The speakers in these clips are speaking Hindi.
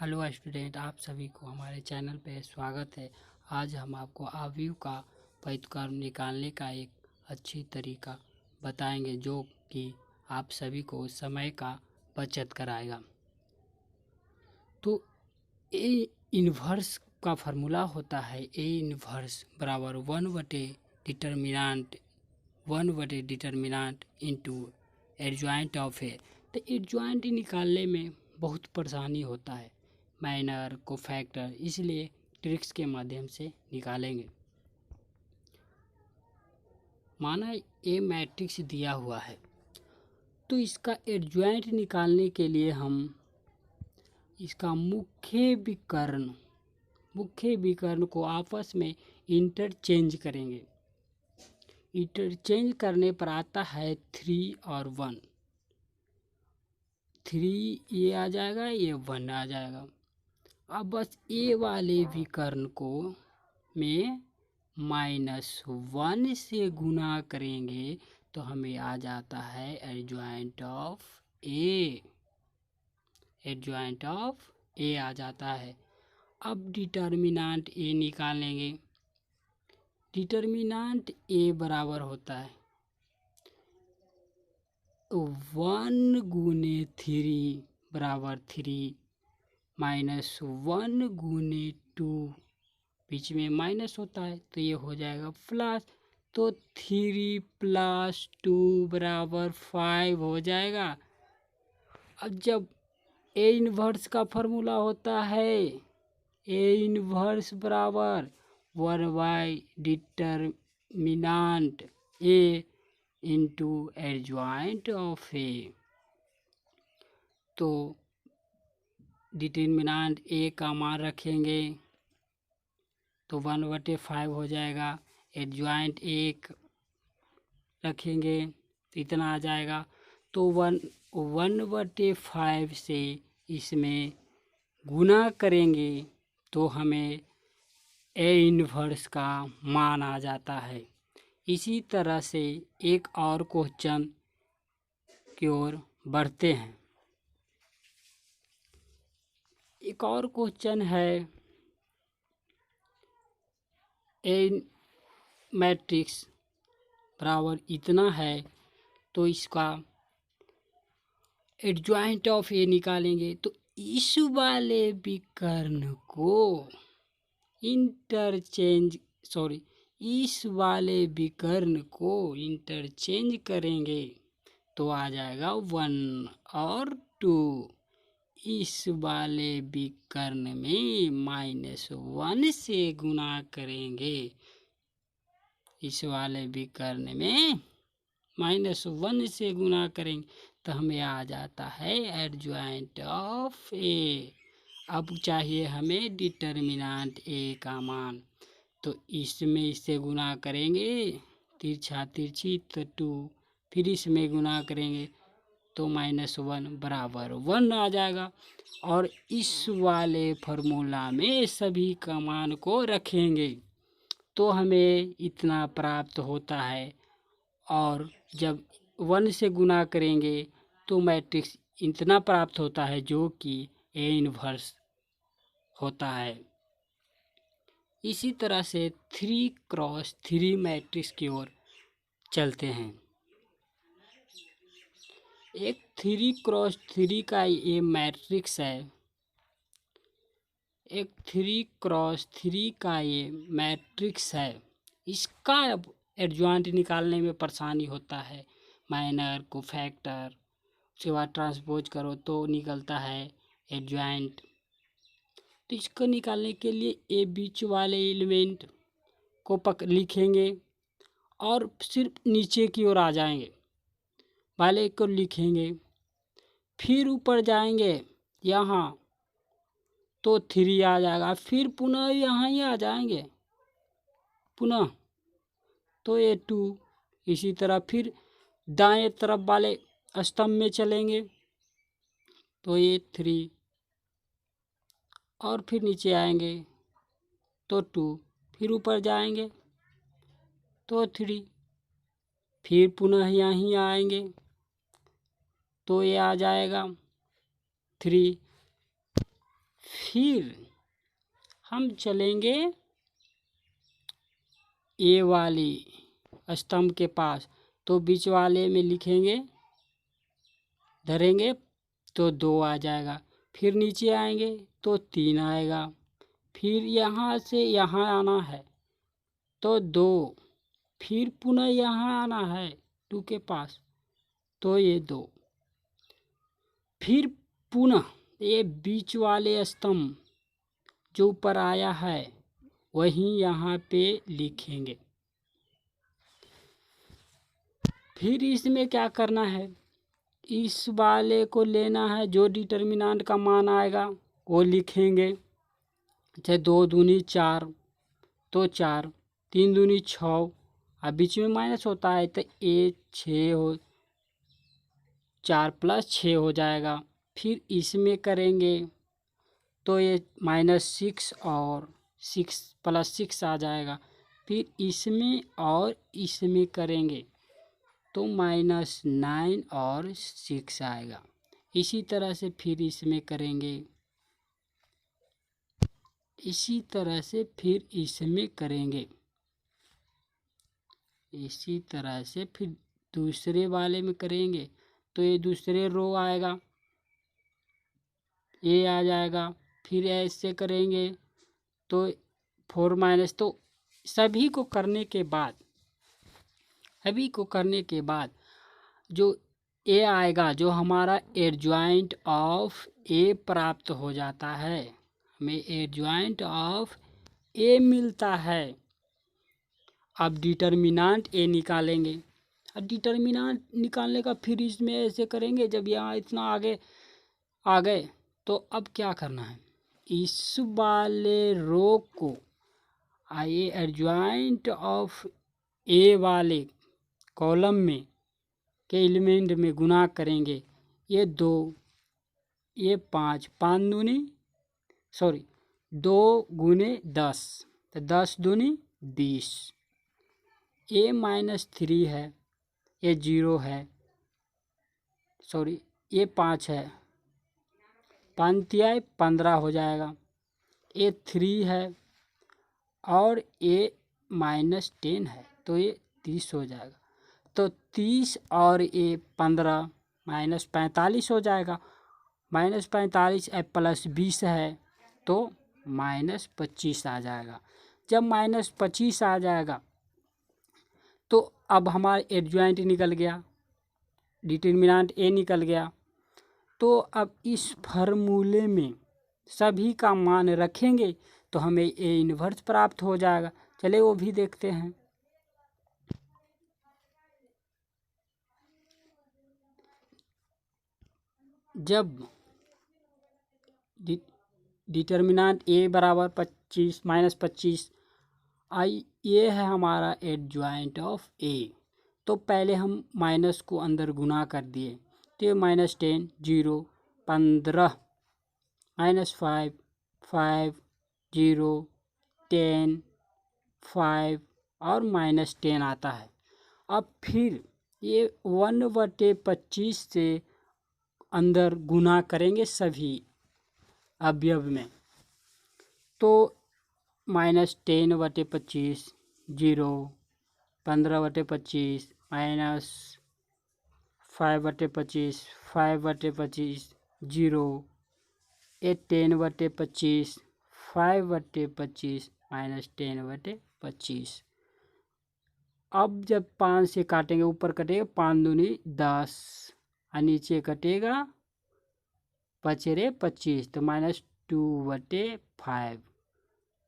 हेलो स्टूडेंट, आप सभी को हमारे चैनल पे स्वागत है। आज हम आपको आव्यूह का व्युत्क्रम निकालने का एक अच्छी तरीका बताएंगे जो कि आप सभी को समय का बचत कराएगा। तो ए इन्वर्स का फार्मूला होता है ए इन्वर्स बराबर 1/डिटर्मिनांट इंटू एडजॉइंट ऑफ ए। तो एडजॉइंट निकालने में बहुत परेशानी होता है, माइनर को फैक्टर, इसलिए ट्रिक्स के माध्यम से निकालेंगे। माना ए मैट्रिक्स दिया हुआ है तो इसका एडजॉइंट निकालने के लिए हम इसका मुख्य विकर्ण को आपस में इंटरचेंज करेंगे। इंटरचेंज करने पर आता है 3 और 1। 3 ये आ जाएगा, ये 1 आ जाएगा। अब बस ए वाले विकर्ण को में -1 से गुना करेंगे तो हमें आ जाता है एडजॉइंट ऑफ ए आ जाता है। अब डिटर्मिनेंट ए निकालेंगे। डिटर्मिनेंट ए बराबर होता है 1 गुने 3 बराबर 3 -1 गुने 2, बीच में माइनस होता है तो ये हो जाएगा प्लस, तो 3 + 2 बराबर 5 हो जाएगा। अब जब ए इन्वर्स का फार्मूला होता है ए इन्वर्स बराबर 1/डिटर्मिनेंट ए इंटू एडजॉइंट ऑफ ए। तो डिटर्मिनेंट ए का मान रखेंगे तो 1/5 हो जाएगा। एडजॉइंट 1 रखेंगे तो इतना आ जाएगा। तो 1/5 से इसमें गुना करेंगे तो हमें ए इन्वर्स का मान आ जाता है। इसी तरह से एक और क्वेश्चन की ओर बढ़ते हैं। एक और क्वेश्चन है ए मैट्रिक्स बराबर इतना है तो इसका एडजॉइंट ऑफ ए निकालेंगे तो इस वाले विकर्ण को इस वाले विकर्ण को इंटरचेंज करेंगे तो आ जाएगा 1 और 2। इस वाले विकर्ण में -1 से गुना करेंगे। इस वाले विकर्ण में -1 से गुना करेंगे तो हमें आ जाता है एडजॉइंट ऑफ ए। अब चाहिए हमें डिटर्मिनेंट ए का मान, तो इसमें इससे गुना करेंगे, तिरछा तिरछी तो 2, फिर इसमें गुना करेंगे तो -1 बराबर 1 आ जाएगा। और इस वाले फार्मूला में सभी का मान को रखेंगे तो हमें इतना प्राप्त होता है। और जब 1 से गुना करेंगे तो मैट्रिक्स इतना प्राप्त होता है जो कि ए इन्वर्स होता है। इसी तरह से 3x3 मैट्रिक्स की ओर चलते हैं। एक 3x3 का ये मैट्रिक्स है। एक 3x3 का ये मैट्रिक्स है। इसका एडजॉइंट निकालने में परेशानी होता है, माइनर को फैक्टर, उसके बाद ट्रांसपोज करो तो निकलता है एडजॉइंट। तो इसको निकालने के लिए ए बीच वाले एलिमेंट को लिखेंगे और सिर्फ नीचे की ओर आ जाएंगे, वाले को लिखेंगे, फिर ऊपर जाएंगे यहाँ तो 3 आ जाएगा, फिर पुनः यहाँ ही आ जाएंगे पुनः तो ये 2। इसी तरह फिर दाएं तरफ वाले स्तंभ में चलेंगे तो ये 3, और फिर नीचे आएंगे तो 2, फिर ऊपर जाएंगे तो 3, फिर पुनः यहीं आएंगे तो ये आ जाएगा 3, फिर हम चलेंगे ए वाली स्तंभ के पास, तो बीच वाले में लिखेंगे, धरेंगे तो 2 आ जाएगा। फिर नीचे आएंगे तो 3 आएगा। फिर यहाँ से यहाँ आना है तो 2, फिर पुनः यहाँ आना है 2 के पास तो ये 2, फिर पुनः ये बीच वाले स्तंभ जो ऊपर आया है वहीं यहाँ पे लिखेंगे। फिर इसमें क्या करना है, इस वाले को लेना है, जो डिटर्मिनेंट का मान आएगा वो लिखेंगे। जैसे 2 दूनी 4 तो 4, 3 दूनी 6, अब बीच में माइनस होता है तो ये 6 हो, 4 + 6 हो जाएगा। फिर इसमें करेंगे तो ये -6 और 6 + 6 आ जाएगा। फिर इसमें और इसमें करेंगे तो -9 और 6 आएगा। इसी तरह से फिर इसमें करेंगे, इसी तरह से फिर इसमें करेंगे, इसी तरह से फिर दूसरे वाले में करेंगे तो ये दूसरे रो आएगा, ये आ जाएगा। फिर ऐसे करेंगे तो 4 - तो सभी को करने के बाद, सभी को करने के बाद जो ए आएगा, जो हमारा एडजॉइंट ऑफ ए प्राप्त हो जाता है, हमें एडजॉइंट ऑफ ए मिलता है। अब डिटर्मिनेंट ए निकालेंगे। अब डिटर्मिनेंट निकालने का फिर इसमें ऐसे करेंगे, जब यहाँ इतना आगे आ गए तो अब क्या करना है, इस वाले रो को आइए एडजॉइंट ऑफ ए वाले कॉलम में के एलिमेंट में गुना करेंगे। ये 2, ये 5, 5 दूनी 2 × 10 तो 10 दूनी 20। ये -3 है, ये 0 है, ये 5 है, 5 × 15 हो जाएगा। ये 3 है और ये -10 है तो ये 30 हो जाएगा। तो 30 और ये 15 -45 हो जाएगा। -45 +20 है तो -25 आ जाएगा। जब -25 आ जाएगा तो अब हमारा एडजॉइंट निकल गया, डिटर्मिनेंट ए निकल गया। तो अब इस फार्मूले में सभी का मान रखेंगे तो हमें ए इन्वर्स प्राप्त हो जाएगा। चले वो भी देखते हैं। जब डिटर्मिनेंट ए बराबर 25 -25 आई, ये है हमारा एडजॉइंट ऑफ ए। तो पहले हम माइनस को अंदर गुना कर दिए तो ये -10 0 15 -5 5 0 10 5 और -10 आता है। अब फिर ये 1/25 से अंदर गुना करेंगे सभी अवयव में, तो -10/25 0, 15/25 -5/25 5/25 0, ये 10/25 5/25 -10/25। अब जब 5 से काटेंगे, ऊपर कटेगा 5 दूनी 10 और नीचे कटेगा 5×25 तो -2/5,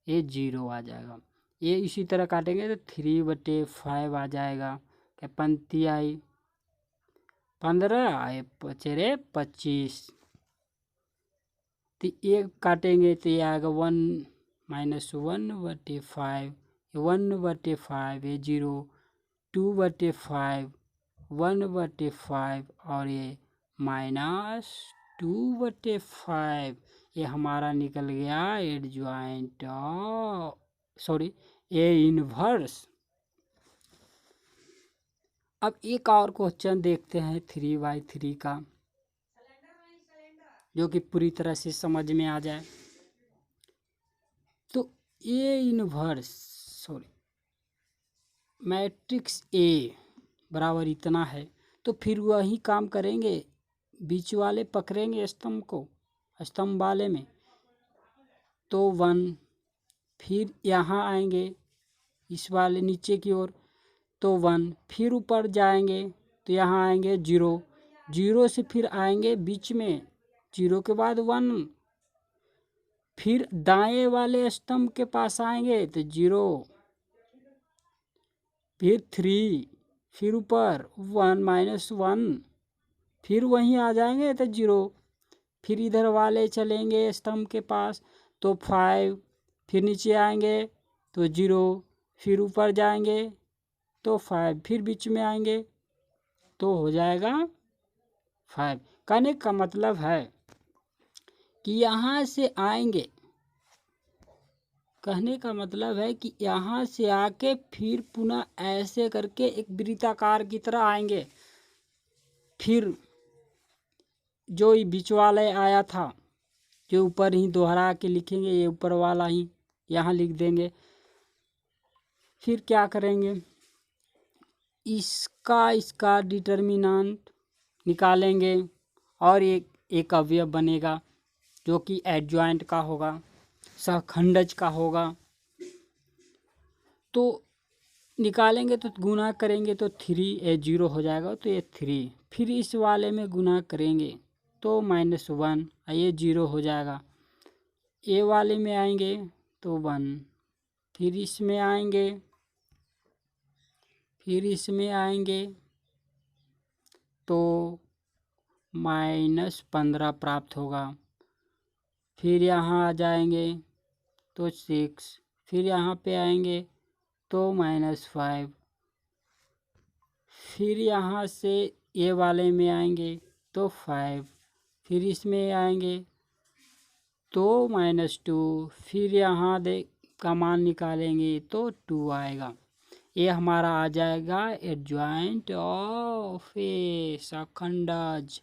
ये 0 आ जाएगा। ये इसी तरह काटेंगे तो 3/5 आ जाएगा। क्या पंक्ति आई 15 आए 5×25, तो ये काटेंगे तो ये आएगा 1 -1/5, 1/5 ये 0, 2/5 1/5 और ये -2/5। ये हमारा निकल गया एडजॉइंट ए इन्वर्स। अब एक और क्वेश्चन देखते हैं 3/3 का, जो कि पूरी तरह से समझ में आ जाए। तो ए इनवर्स मैट्रिक्स ए बराबर इतना है, तो फिर वही काम करेंगे, बीच वाले पकड़ेंगे स्तंभ को, स्तंभ वाले में तो 1, फिर यहाँ आएंगे इस वाले नीचे की ओर तो 1, फिर ऊपर जाएंगे तो यहाँ आएंगे 0, 0 से फिर आएंगे बीच में 0 के बाद 1, फिर दाएं वाले स्तंभ के पास आएंगे तो 0, फिर 3, फिर ऊपर 1 -1, फिर वहीं आ जाएंगे तो 0, फिर इधर वाले चलेंगे स्तंभ के पास तो 5, फिर नीचे आएंगे तो 0, फिर ऊपर जाएंगे तो 5, फिर बीच में आएंगे तो हो जाएगा 5। कहने का मतलब है कि यहाँ से आएंगे, कहने का मतलब है कि यहाँ से आके फिर पुनः ऐसे करके एक वृत्ताकार की तरह आएंगे, फिर जो बीच वाला आया था जो ऊपर ही दोहरा के लिखेंगे, ये ऊपर वाला ही यहाँ लिख देंगे। फिर क्या करेंगे, इसका डिटर्मिनेंट निकालेंगे और एक अवयव बनेगा जो कि एडजॉइंट का होगा, सहखंडज का होगा। तो निकालेंगे तो गुना करेंगे तो 3 0 हो जाएगा, तो ये 3, फिर इस वाले में गुना करेंगे तो -1, ये 0 हो जाएगा। ए वाले में आएंगे तो 1, फिर इसमें आएंगे, फिर इसमें आएंगे तो -15 प्राप्त होगा, फिर यहाँ आ जाएंगे तो 6, फिर यहाँ पे आएंगे तो -5, फिर यहाँ से ए वाले में आएंगे तो 5, फिर इसमें आएंगे तो -2, फिर यहाँ का मान निकालेंगे तो 2 आएगा। ये हमारा आ जाएगा एडजॉइंट ऑफ ए सहखंडज।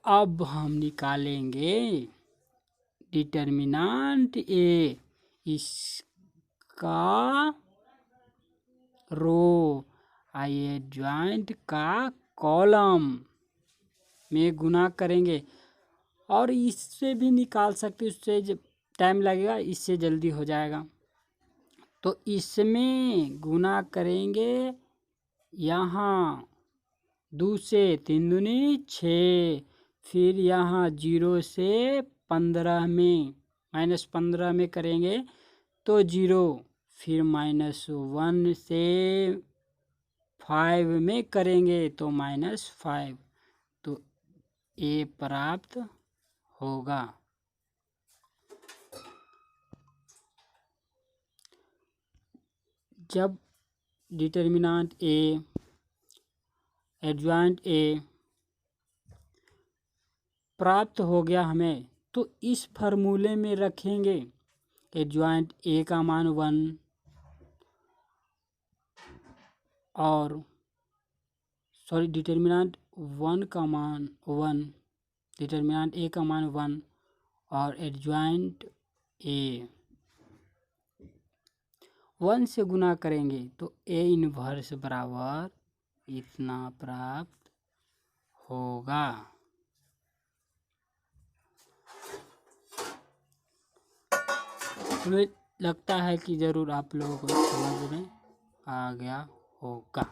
अब हम निकालेंगे डिटर्मिनेंट ए, इसका रो, आइए एडजॉइंट का कॉलम में गुना करेंगे, और इससे भी निकाल सकते, उससे जब टाइम लगेगा, इससे जल्दी हो जाएगा। तो इसमें गुना करेंगे, यहाँ 2 से 3 दूनी 6, फिर यहाँ 0 से 15 में -15 में करेंगे तो 0, फिर -1 से 5 में करेंगे तो -5, तो ए प्राप्त होगा। जब डिटर्मिनेंट ए, एडजॉइंट ए प्राप्त हो गया हमें, तो इस फार्मूले में रखेंगे एडजॉइंट ए का मान 1 और डिटर्मिनेंट 1 का मान 1, डिटर्मिनेंट ए का मान 1 और एडजॉइंट ए 1 से गुना करेंगे तो ए इनवर्स बराबर इतना प्राप्त होगा। हमें लगता है कि ज़रूर आप लोगों को समझ में आ गया होगा।